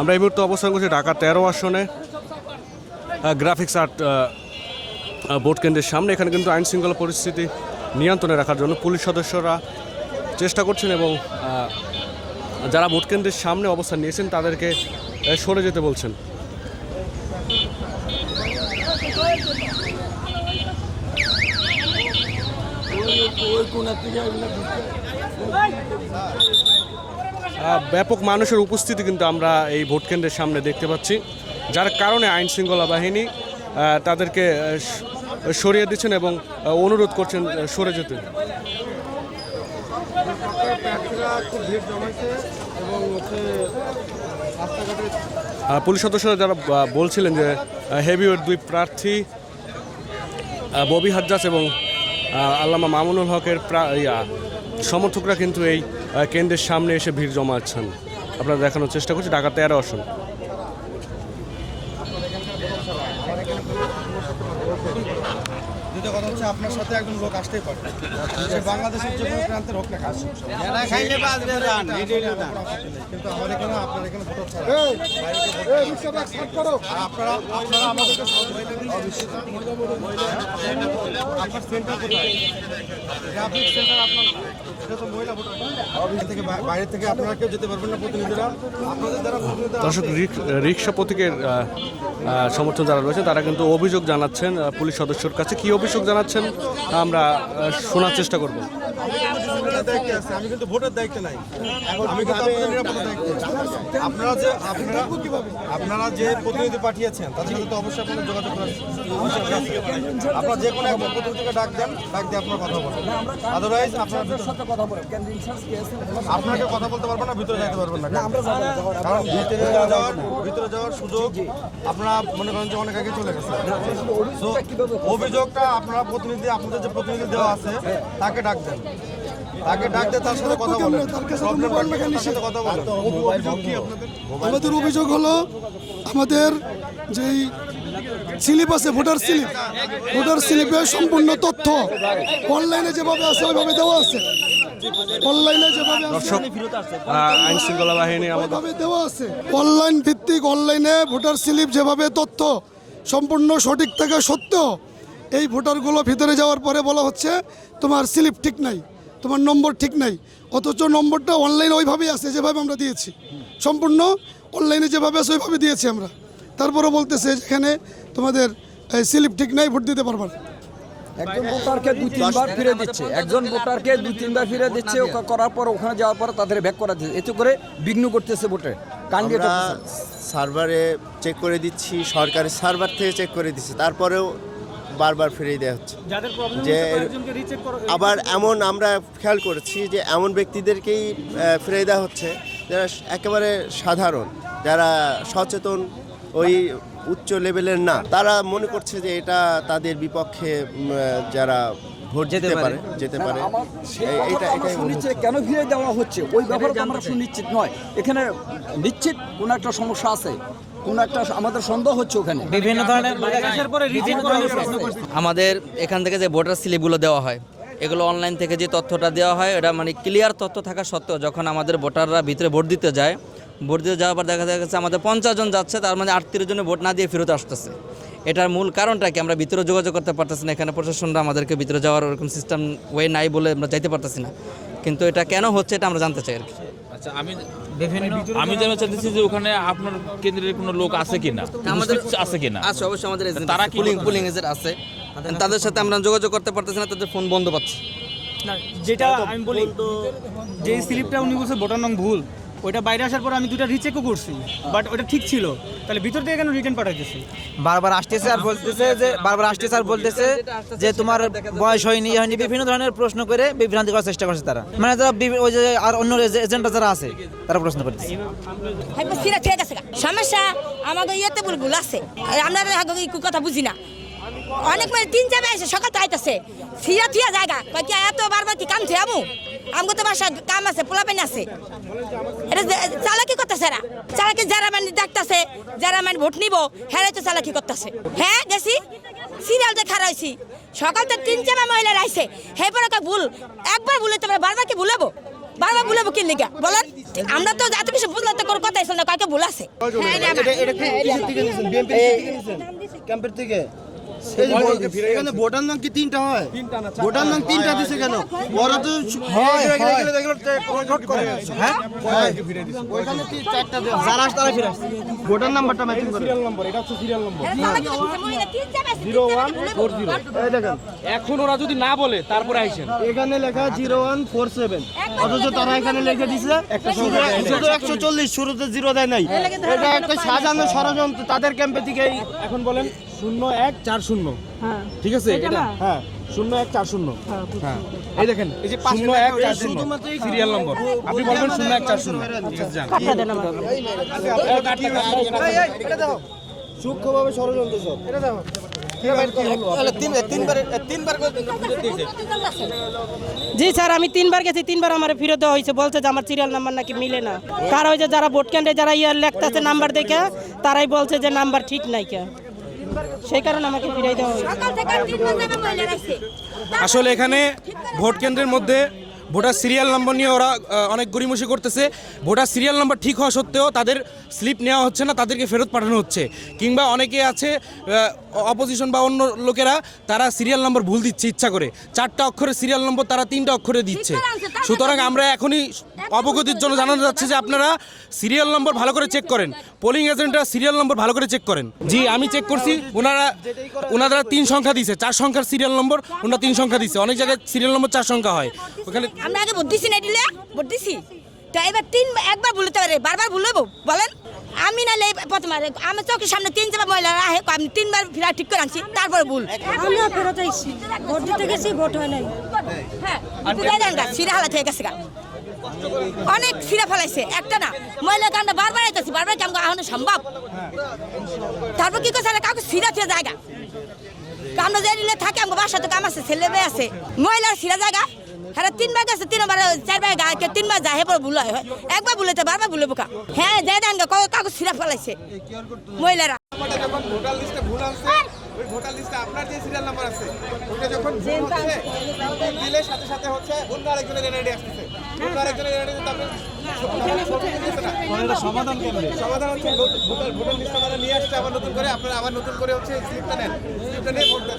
আমরা এই মুহূর্তে অবস্থান করছি ঢাকা 13 আসনে গ্রাফিক্স আর্ট ভোট কেন্দ্রের সামনে। এখানে কিন্তু আইন শৃঙ্খলা পরিস্থিতি নিয়ন্ত্রণে রাখার জন্য পুলিশ সদস্যরা চেষ্টা করছেন এবং যারা ভোট কেন্দ্রের সামনে অবস্থান নিয়েছেন তাদেরকে সরে যেতে বলছেন। ব্যাপক মানুষের উপস্থিতি কিন্তু আমরা এই ভোট কেন্দ্রের সামনে দেখতে পাচ্ছি, যার কারণে আইন শৃঙ্খলা বাহিনী তাদেরকে সরিয়ে দিচ্ছেন এবং অনুরোধ করছেন সরে যেতে। পুলিশ সদস্যরা যারা বলছিলেন যে হেভিওয়েট 2 প্রার্থী ববি হাজ্জাজ এবং আল্লামা মামুনুল হকের সমর্থকরা কিন্তু এই কেন্দ্রের সামনে এসে ভিড় জমাচ্ছেন। আপনারা দেখানোর চেষ্টা করছি ঢাকা 13 আসন। দ্বিতীয় কথা হচ্ছে আপনার সাথে একজন লোক আসতেই পারে, বাংলাদেশের যে কোনো প্রান্তের হোক না কাজ, কিন্তু আমার এখানে আপনার এখানে ভোটার ছাড়া আপনারা আমাদেরকে আপনার সেন্টার কোথায়? গ্রাফিক সেন্টার আপনার যেহেতু মহিলা ভোটার থেকে বাইরে থেকে আপনারা কেউ যেতে পারবেন না। প্রতিনিধিরা আপনাদের দ্বারা দর্শক রিক্সা প্রতীকের সমর্থন যারা রয়েছে তারা কিন্তু অভিযোগ জানাচ্ছেন পুলিশ সদস্যর কাছে। কি অভিযোগ জানাচ্ছেন আমরা শোনার চেষ্টা করব। আমি কিন্তু ভোটের দায়িত্ব নাই, আমি কিন্তু নিরাপত্তার দায়িত্ব। আপনারা যে প্রতিনিধি পাঠিয়েছেন তাদের সাথে তো অবশ্যই আপনাদের যোগাযোগ করার, আপনারা যে কোনো একজন প্রতিনিধিকে ডাক দিয়ে আপনার কথা বলেন। আদারওয়াইজ আপনাকে কথা বলতে পারবেন না, ভিতরে যেতে পারবেন না, কারণ ভিতরে যাওয়ার সুযোগ আপনারা মনে করেন যে অনেক আগে চলে গেছে। অভিযোগটা আপনারা প্রতিনিধি, আপনাদের যে প্রতিনিধি দেওয়া আছে তাকে ডাক দেন, তার সাথে কথা বলেন, কথা বলেন। আমাদের অভিযোগ হলো আমাদের যেই স্লিপ আছে ভোটার স্লিপে সম্পূর্ণ তথ্য অনলাইনে যেভাবে আছে ওইভাবে দেওয়া আছে, অনলাইনে যেভাবে আইন শৃঙ্খলা বাহিনী আমাদের দেওয়া আছে। অনলাইন ভিত্তিক অনলাইনে ভোটার স্লিপ যেভাবে তথ্য সম্পূর্ণ সঠিক থাকে সত্ত্বেও এই ভোটারগুলো ভিতরে যাওয়ার পরে বলা হচ্ছে তোমার স্লিপ ঠিক নাই, তোমার নম্বর ঠিক নাই, অথচ নম্বরটা অনলাইনে ওইভাবেই আছে যেভাবে আমরা দিয়েছি, সম্পূর্ণ অনলাইনে যেভাবে আছে ওইভাবে দিয়েছি আমরা। তারপরে বলতেছে যেখানে তোমাদের স্লিপ ঠিক নাই, ভোট দিতে পারবে না। একজন ভোটারকে 2-3 বার ফিরে দিচ্ছে, করার পর ওখানে যাওয়ার পর তাদের ব্যাক করা দিচ্ছে, এতে করে বিঘ্ন করতেছে ভোটে। আমরা সার্ভারে চেক করে দিচ্ছি, সরকারি সার্ভার থেকে চেক করে দিচ্ছি, তারপরেও বারবার ফিরিয়ে দেওয়া হচ্ছে। যে আবার এমন আমরা খেয়াল করেছি যে এমন ব্যক্তিদেরকেই ফিরিয়ে দেওয়া হচ্ছে যারা একেবারে সাধারণ, যারা সচেতন, ওই উচ্চ লেভেলের না, তারা মনে করছে যে এটা তাদের বিপক্ষে যারা ভোট যেতে পারে। কেন ফিরে দেওয়া হচ্ছে ওই ব্যাপারে আমরা সুনিশ্চিত নয়। এখানে নিশ্চিত কোনো একটা সমস্যা আছে, কোনো একটা আমাদের সন্দেহ হচ্ছে। ওখানে বিভিন্ন ধরনের আমাদের এখান থেকে যে ভোটার স্লিপগুলো দেওয়া হয়, এগুলো অনলাইন থেকে যে তথ্যটা দেওয়া হয় এটা মানে ক্লিয়ার তথ্য থাকা সত্ত্বেও যখন আমাদের ভোটাররা ভিতরে ভোট দিতে যায়, ভোট দিতে যাওয়ার পর দেখা যাচ্ছে আমাদের 50 জন যাচ্ছে, তার মানে 38 জনে ভোট না দিয়ে ফেরত আসতেছে। এটার মূল কারণটা কি? আমরা ভিতরে যোগাযোগ করতে পারতেছি না, এখানে প্রশাসনরা আমাদেরকে ভিতরে যাওয়ার ওরকম সিস্টেম ওয়ে নাই বলে আমরা যাইতে পারতেছি না। কিন্তু এটা কেন হচ্ছে এটা আমরা জানতে চাই আর কি। আচ্ছা, আমি জানতে চাইতেছি যে ওখানে আপনার কেন্দ্রের কোনো লোক আছে কিনা, আমাদের আছে কিনা? আছে, অবশ্যই আমাদের এজেন্ট, তারা পুলিং এজেন্ট আছে, তাদের সাথে আমরা যোগাযোগ করতে পারতেছি না, তাদের ফোন বন্ধ পাচ্ছি না। যেটা আমি বলি, যে স্লিপটা উনি বলছে ভোটার নং ভুল, ওইটা বাইরে আসার পর আমি 2টা রিচেকও করছি, বাট ওটা ঠিক ছিল। তাহলে ভিতর থেকে কেন রিটার্ন পাঠাইতেছে? বারবার আসতেছে আর বলতেছে যে তোমার বয়স হয়নি, বিভিন্ন ধরনের প্রশ্ন করে বিভ্রান্তি করার চেষ্টা করছে তারা। মানে যারা ওই যে আর অন্য এজেন্টরা যারা আছে তারা প্রশ্ন করতেছে। সমস্যা আমাদের ইয়েতে ভুল আছে, আমরা কথা বুঝি না। অনেক মানে 3-4 এসে সকাল তো আইতেছে থিয়া জায়গা এত বারবার কি কাম থিয়ামু, আমাকে তো বাসা কাম আছে, পোলাপাইন আছে, এটা চালাকি করতেছে। চালাকি যারা মানে দেখতেছে, যারা মানে ভোট নিব হ্যাঁ তো চালাকি করতেছে। হ্যাঁ গেছি সিরিয়াল দেখা রয়েছি, সকাল তো 3-4 মহিলা আইছে, হে পরে ভুল একবার ভুলে তো বারবার কি ভুলাবো? বারবার ভুলে কি লেগে বলেন? আমরা তো এত কিছু বুঝলাম তো কোনো কথাই শোনা কাকে ভুল আছে। ক্যাম্পের থেকে এখানে ভোটার নাম কি 3টা হয়? ভোটার নাম 3টা দিছে কেন? ওরা তো হ্যাঁ ওইখানে 4টা যারা আসে তারা ফিরে আসছে। ভোটার নাম্বারটা ম্যাচিং করে সিরিয়াল নাম্বার, এটা হচ্ছে সিরিয়াল নাম্বার 0140। এই দেখেন এখন ওরা যদি না বলে তারপরে আইসেন। এখানে লেখা 0147, অথচ তারা এখানে লিখে দিছে শুধু 140, শুরুতে 0 দেয় নাই। এটা একটা সাজানো ষড়যন্ত্র তাদের ক্যাম্পে থেকে। এখন বলেন 0140, ঠিক আছে? এটা হ্যাঁ 0140, হ্যাঁ এই দেখেন এই যে 0140 সিরিয়াল নম্বর, আপনি বলবেন 0140, ঠিক আছে? যান সূক্ষ্মভাবে ষড়যন্ত্র সব। এটা দেখো জি স্যার, আমি 3বার গেছি, 3বার আমার ফিরে দেওয়া হয়েছে, বলছে যে আমার সিরিয়াল নাম্বার নাকি মিলে না। কার হয়েছে যারা ভোট কেন্দ্রে যারা ইয়ার লেখতেছে নাম্বার দেখে, তারাই বলছে যে নাম্বার ঠিক নাই কে, সেই কারণে আমাকে ফিরে দেওয়া হয়েছে। আসলে এখানে ভোট কেন্দ্রের মধ্যে ভোটার সিরিয়াল নাম্বার নিয়ে ওরা অনেক গড়িমসি করতেছে। ভোটার সিরিয়াল নাম্বার ঠিক হওয়া সত্ত্বেও তাদের স্লিপ নেওয়া হচ্ছে না, তাদেরকে ফেরত পাঠানো হচ্ছে। কিংবা অনেকে আছে অপোজিশন বা অন্য লোকেরা, তারা সিরিয়াল নাম্বার ভুল দিচ্ছে ইচ্ছা করে, 4টা অক্ষরের সিরিয়াল নম্বর তারা 3টা অক্ষরে দিচ্ছে। সুতরাং আমরা এখনই অবগতির জন্য জানানো যাচ্ছে যে আপনারা সিরিয়াল নম্বর ভালো করে চেক করেন, পোলিং এজেন্টরা সিরিয়াল নম্বর ভালো করে চেক করেন। জি আমি চেক করছি, ওনারা 3 সংখ্যা দিছে, 4 সংখ্যার সিরিয়াল নম্বর ওনারা 3 সংখ্যা দিছে। অনেক জায়গায় সিরিয়াল নম্বর 4 সংখ্যা হয়। ওখানে আমরা আগে ভোট দিছি না, দিলে ভোট দিছি তো এবার একবার ভুলতে পারে, বারবার ভুলবো বলেন? আমি না প্রথমে আমার চোখের সামনে 3 মহিলা রাখে, আমি 3বার ফিরা ঠিক করে আনছি, তারপরে ভুল। আমিও ফেরত আইছি, ভোট দিতে গেছি, ভোট হয় নাই। হ্যাঁ সিরা হালা থেকে গেছে, অনেক সিরা ফেলাইছে, একটা না মহিলা কান্না বারবার আইতেছি, বারবার কেমন আহনো সম্ভব? তারপর কি করছে, কাউকে সিরা ফিরে জায়গা আমরা যে নিলে থাকে, আমার বাসাতে কাম আছে, ছেলে মেয়ে আছে, মহিলার সিরা জায়গা। হ্যাঁ 3বার গেছে, 3বার 4বার গায়ে 3বার যায়, হেপর ভুল হয়, একবার ভুলেতে বারবার ভুলে বোকা। হ্যাঁ যাই দেন কাউকে সিরা ফেলাইছে মহিলারা। যখন ভোটার লিস্টে ভুল আছে, ওই ভোটার লিস্টে আপনার যে সিরিয়াল নাম্বার আছে ওটা যখন ভুল হচ্ছে, দিলে সাথে সাথে হচ্ছে অন্য আরেকজনের এনআইডি আসছে, অন্য আরেকজনের এনআইডি তো আপনি সমাধান কেমনে? সমাধান হচ্ছে ভোটার লিস্ট আমরা নিয়ে আসছে আবার নতুন করে, আপনারা আবার নতুন করে হচ্ছে স্লিপটা নেন, স্লিপটা নিয়ে ভোট দেন।